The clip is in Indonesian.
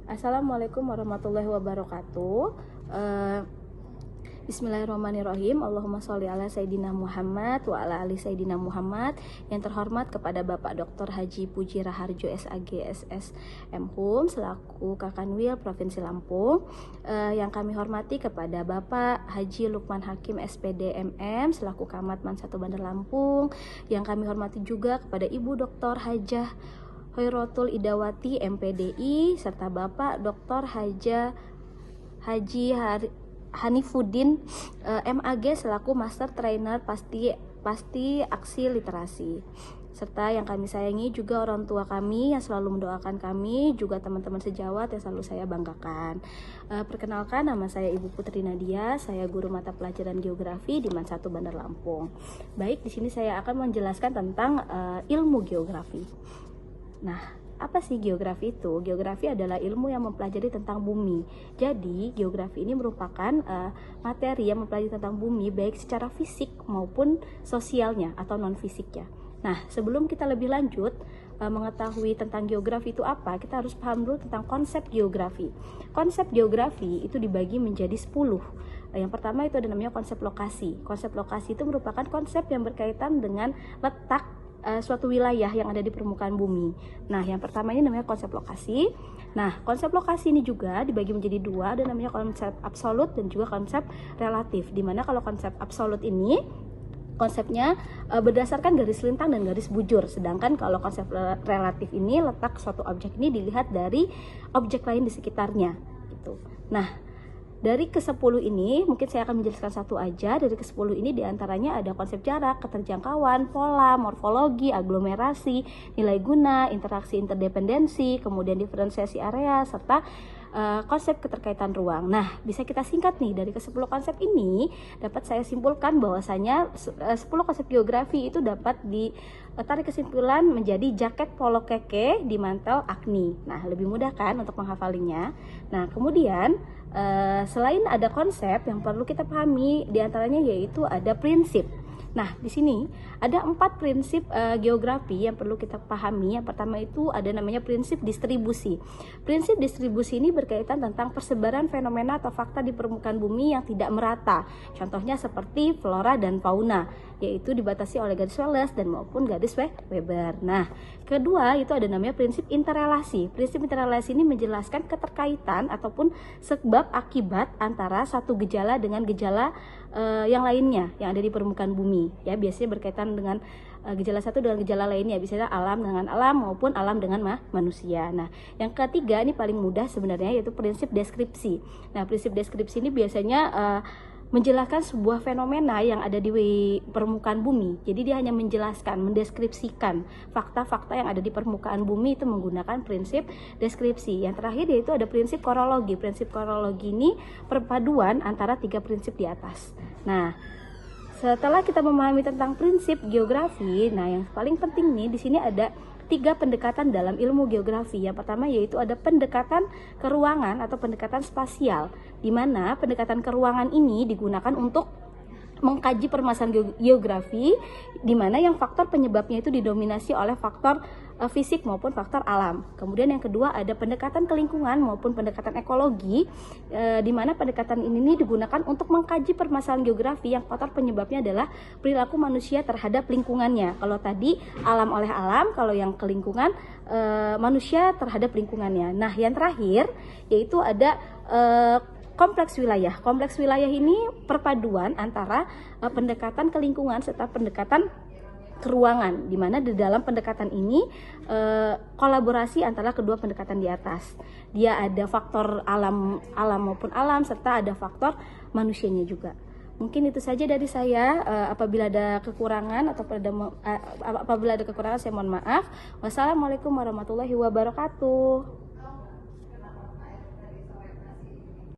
Assalamualaikum warahmatullahi wabarakatuh. Bismillahirrahmanirrahim. Allahumma sholli ala Sayyidina Muhammad wa ala ali Sayyidina Muhammad. Yang terhormat kepada Bapak Dr. Haji Puji Raharjo SAG SS MHum selaku Kakanwil Provinsi Lampung. Yang kami hormati kepada Bapak Haji Lukman Hakim SPD MM selaku Camat Man 1 Bandar Lampung. Yang kami hormati juga kepada Ibu Dr. Hajah Hoirotul Idawati MPDI serta Bapak Dr. Haji Hanifuddin MAG selaku Master Trainer pasti aksi literasi, serta yang kami sayangi juga orang tua kami yang selalu mendoakan kami, juga teman-teman sejawat yang selalu saya banggakan. Perkenalkan, nama saya Ibu Putri Nadia, saya guru mata pelajaran geografi di Man 1 Bandar Lampung. Baik, di sini saya akan menjelaskan tentang ilmu geografi. Nah, apa sih geografi itu? Geografi adalah ilmu yang mempelajari tentang bumi. Jadi, geografi ini merupakan materi yang mempelajari tentang bumi baik secara fisik maupun sosialnya atau non-fisiknya. Nah, sebelum kita lebih lanjut mengetahui tentang geografi itu apa, kita harus paham dulu tentang konsep geografi. Konsep geografi itu dibagi menjadi 10. Yang pertama itu ada namanya konsep lokasi. Konsep lokasi itu merupakan konsep yang berkaitan dengan letak suatu wilayah yang ada di permukaan bumi. Nah, yang pertama ini namanya konsep lokasi. Nah, konsep lokasi ini juga dibagi menjadi dua, ada namanya konsep absolut dan juga konsep relatif. Dimana kalau konsep absolut ini konsepnya berdasarkan garis lintang dan garis bujur, sedangkan kalau konsep relatif ini letak suatu objek ini dilihat dari objek lain di sekitarnya gitu. Nah, dari ke-10 ini, mungkin saya akan menjelaskan satu aja. Dari ke-10 ini diantaranya ada konsep jarak, keterjangkauan, pola, morfologi, aglomerasi, nilai guna, interaksi interdependensi, kemudian diferensiasi area, serta konsep keterkaitan ruang. Nah, bisa kita singkat nih, dari ke-10 konsep ini dapat saya simpulkan bahwasanya 10 konsep geografi itu dapat ditarik kesimpulan menjadi jaket polo keke di mantel Agni. Nah, lebih mudah kan untuk menghafalinya. Nah, kemudian selain ada konsep yang perlu kita pahami, diantaranya yaitu ada prinsip. Nah, di sini ada 4 prinsip geografi yang perlu kita pahami. Yang pertama itu ada namanya prinsip distribusi. Prinsip distribusi ini berkaitan tentang persebaran fenomena atau fakta di permukaan bumi yang tidak merata. Contohnya seperti flora dan fauna, yaitu dibatasi oleh garis Wallace dan maupun garis Weber. Nah, kedua itu ada namanya prinsip interrelasi. Prinsip interrelasi ini menjelaskan keterkaitan ataupun sebab akibat antara satu gejala dengan gejala yang lainnya yang ada di permukaan bumi. Ya, biasanya berkaitan dengan gejala satu dengan gejala lainnya, biasanya alam dengan alam maupun alam dengan manusia. Nah, yang ketiga ini paling mudah sebenarnya, yaitu prinsip deskripsi. Nah, prinsip deskripsi ini biasanya menjelaskan sebuah fenomena yang ada di permukaan bumi. Jadi dia hanya menjelaskan, mendeskripsikan fakta-fakta yang ada di permukaan bumi itu menggunakan prinsip deskripsi. Yang terakhir yaitu ada prinsip korologi. Prinsip korologi ini perpaduan antara 3 prinsip di atas. Nah, setelah kita memahami tentang prinsip geografi, nah yang paling penting nih di sini ada 3 pendekatan dalam ilmu geografi. Yang pertama yaitu ada pendekatan keruangan atau pendekatan spasial, di mana pendekatan keruangan ini digunakan untuk mengkaji permasalahan geografi, di mana yang faktor penyebabnya itu didominasi oleh faktor fisik maupun faktor alam. Kemudian yang kedua ada pendekatan kelingkungan maupun pendekatan ekologi, di mana pendekatan ini digunakan untuk mengkaji permasalahan geografi yang faktor penyebabnya adalah perilaku manusia terhadap lingkungannya. Kalau tadi alam oleh alam, kalau yang kelingkungan manusia terhadap lingkungannya. Nah, yang terakhir yaitu ada kompleks wilayah. Kompleks wilayah ini perpaduan antara pendekatan kelingkungan serta pendekatan keruangan, di mana di dalam pendekatan ini kolaborasi antara kedua pendekatan di atas. Dia ada faktor alam maupun alam serta ada faktor manusianya juga. Mungkin itu saja dari saya. Apabila ada kekurangan apabila ada kekurangan saya mohon maaf. Wassalamualaikum warahmatullahi wabarakatuh.